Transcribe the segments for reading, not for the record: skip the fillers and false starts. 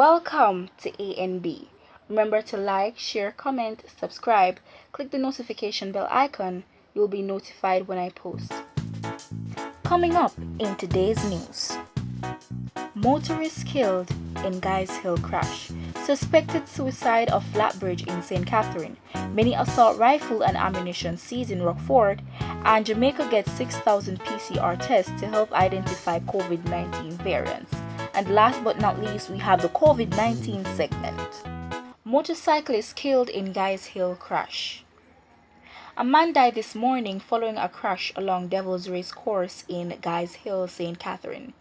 Welcome to ANB. Remember to like, share, comment, subscribe, click the notification bell icon. You'll be notified when I post. Coming up in today's news. Motorist killed in Guys Hill crash. Suspected suicide of Flatbridge in St. Catherine. Mini assault rifle and ammunition seized in Rockford. And Jamaica gets 6,000 PCR tests to help identify COVID-19 variants. And last but not least, we have the COVID-19 segment. Motorcyclist killed in Guys Hill crash. A man died this morning following a crash along Devil's Race course in Guys Hill, St. Catherine.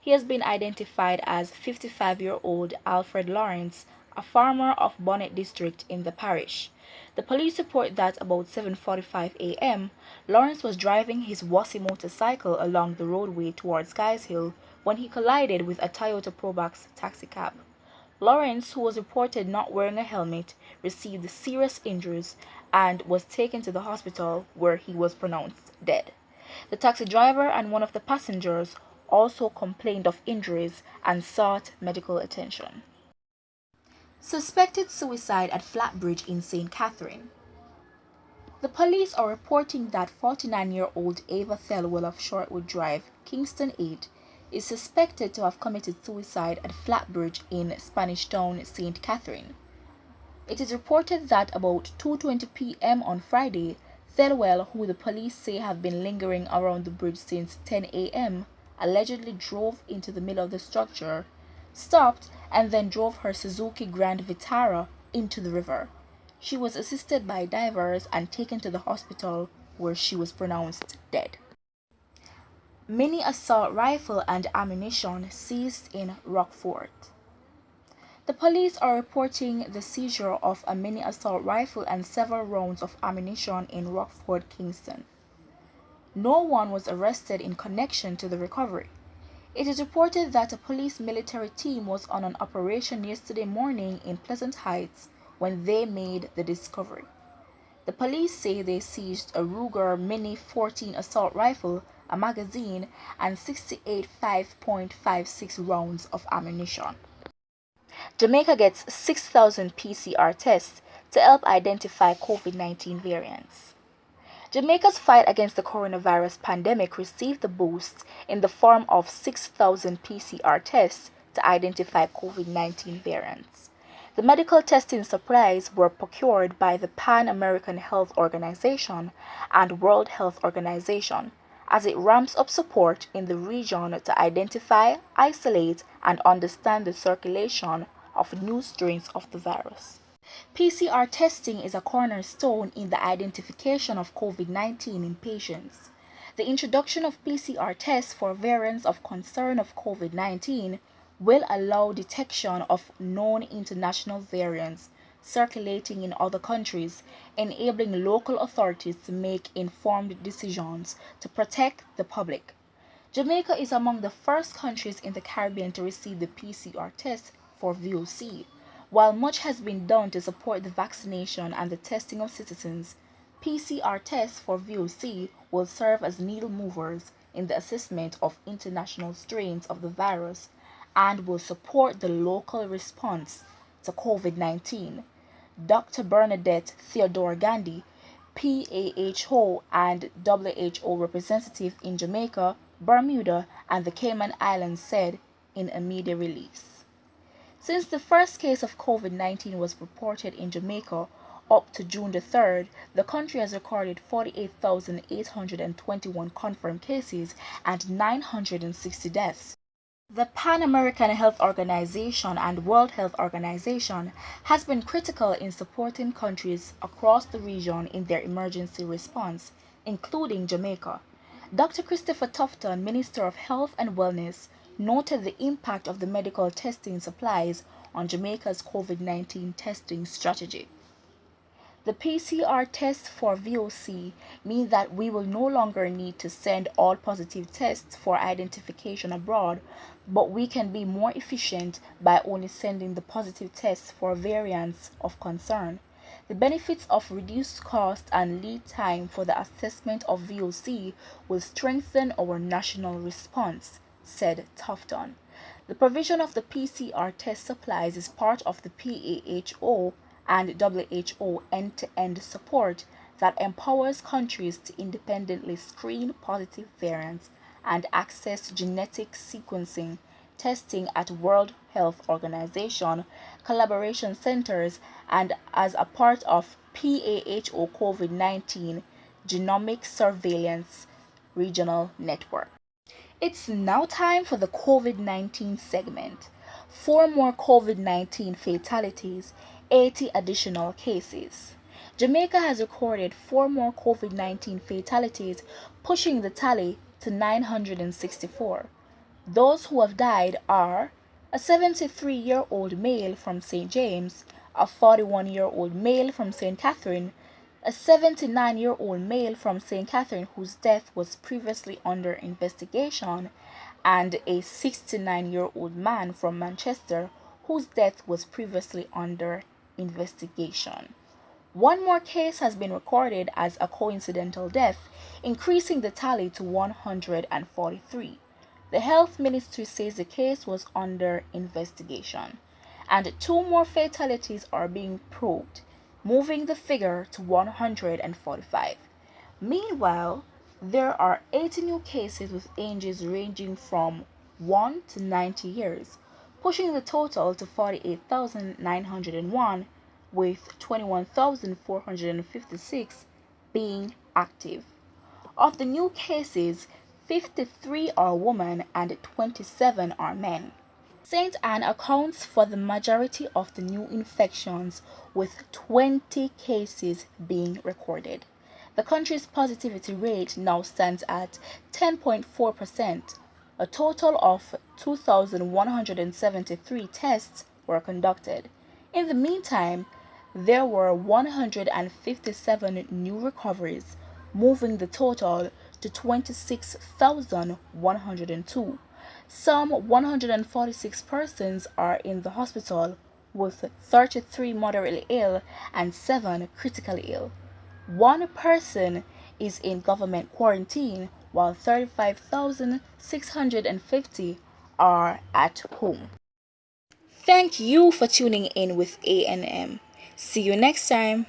He has been identified as 55-year-old Alfred Lawrence, a farmer of Bonnet District in the parish. The police report that about 7:45 a.m., Lawrence was driving his Wassie motorcycle along the roadway towards Guys Hill when he collided with a Toyota Probox taxicab. Lawrence, who was reported not wearing a helmet, received serious injuries and was taken to the hospital where he was pronounced dead. The taxi driver and one of the passengers also complained of injuries and sought medical attention. Suspected suicide at Flatbridge in St. Catherine. The police are reporting that 49-year-old Ava Thelwell of Shortwood Drive, Kingston 8, is suspected to have committed suicide at Flatbridge in Spanish Town, St. Catherine. It is reported that about 2:20 p.m. on Friday, Thelwell, who the police say have been lingering around the bridge since 10 a.m., allegedly drove into the middle of the structure, stopped, and then drove her Suzuki Grand Vitara into the river. She was assisted by divers and taken to the hospital where she was pronounced dead. Mini assault rifle and ammunition seized in Rockford. The police are reporting the seizure of a mini assault rifle and several rounds of ammunition in Rockford, Kingston. No one was arrested in connection to the recovery. It is reported that a police military team was on an operation yesterday morning in Pleasant Heights when they made the discovery. The police say they seized a Ruger Mini 14 assault rifle, a magazine, and 68 5.56 rounds of ammunition. Jamaica gets 6,000 PCR tests to help identify COVID-19 variants. Jamaica's fight against the coronavirus pandemic received a boost in the form of 6,000 PCR tests to identify COVID-19 variants. The medical testing supplies were procured by the Pan American Health Organization and World Health Organization as it ramps up support in the region to identify, isolate, and understand the circulation of new strains of the virus. PCR testing is a cornerstone in the identification of COVID-19 in patients. The introduction of PCR tests for variants of concern of COVID-19 will allow detection of known international variants circulating in other countries, enabling local authorities to make informed decisions to protect the public. Jamaica is among the first countries in the Caribbean to receive the PCR test for VOC. While much has been done to support the vaccination and the testing of citizens, PCR tests for VOC will serve as needle movers in the assessment of international strains of the virus and will support the local response to COVID-19. Dr. Bernadette Theodore Gandhi, PAHO and WHO representative in Jamaica, Bermuda, and the Cayman Islands said in a media release. Since the first case of COVID-19 was reported in Jamaica up to June the 3rd, the country has recorded 48,821 confirmed cases and 960 deaths. The Pan American Health Organization and World Health Organization has been critical in supporting countries across the region in their emergency response, including Jamaica. Dr. Christopher Tufton, Minister of Health and Wellness, noted the impact of the medical testing supplies on Jamaica's COVID-19 testing strategy. The PCR tests for VOC mean that we will no longer need to send all positive tests for identification abroad, but we can be more efficient by only sending the positive tests for variants of concern. The benefits of reduced cost and lead time for the assessment of VOC will strengthen our national response, said Tufton. The provision of the PCR test supplies is part of the PAHO and WHO end-to-end support that empowers countries to independently screen positive variants and access genetic sequencing testing at World Health Organization collaboration centers and as a part of PAHO COVID-19 Genomic Surveillance Regional Network. It's now time for the COVID-19 segment. 4 more COVID-19 fatalities, 80 additional cases. Jamaica has recorded 4 more COVID-19 fatalities, pushing the tally to 964. Those who have died are a 73-year-old male from St. James, a 41-year-old male from St. Catherine, a 79-year-old male from St. Catherine whose death was previously under investigation, and a 69-year-old man from Manchester whose death was previously under investigation. One more case has been recorded as a coincidental death, increasing the tally to 143. The Health Ministry says the case was under investigation, and 2 more fatalities are being probed, moving the figure to 145. Meanwhile, there are 80 new cases with ages ranging from 1 to 90 years, pushing the total to 48,901, with 21,456 being active. Of the new cases, 53 are women and 27 are men. St. Anne accounts for the majority of the new infections, with 20 cases being recorded. The country's positivity rate now stands at 10.4%. A total of 2,173 tests were conducted. In the meantime, there were 157 new recoveries, moving the total to 26,102. Some 146 persons are in the hospital, with 33 moderately ill and 7 critically ill. 1 person is in government quarantine, while 35,650 are at home. Thank you for tuning in with A&M. See you next time.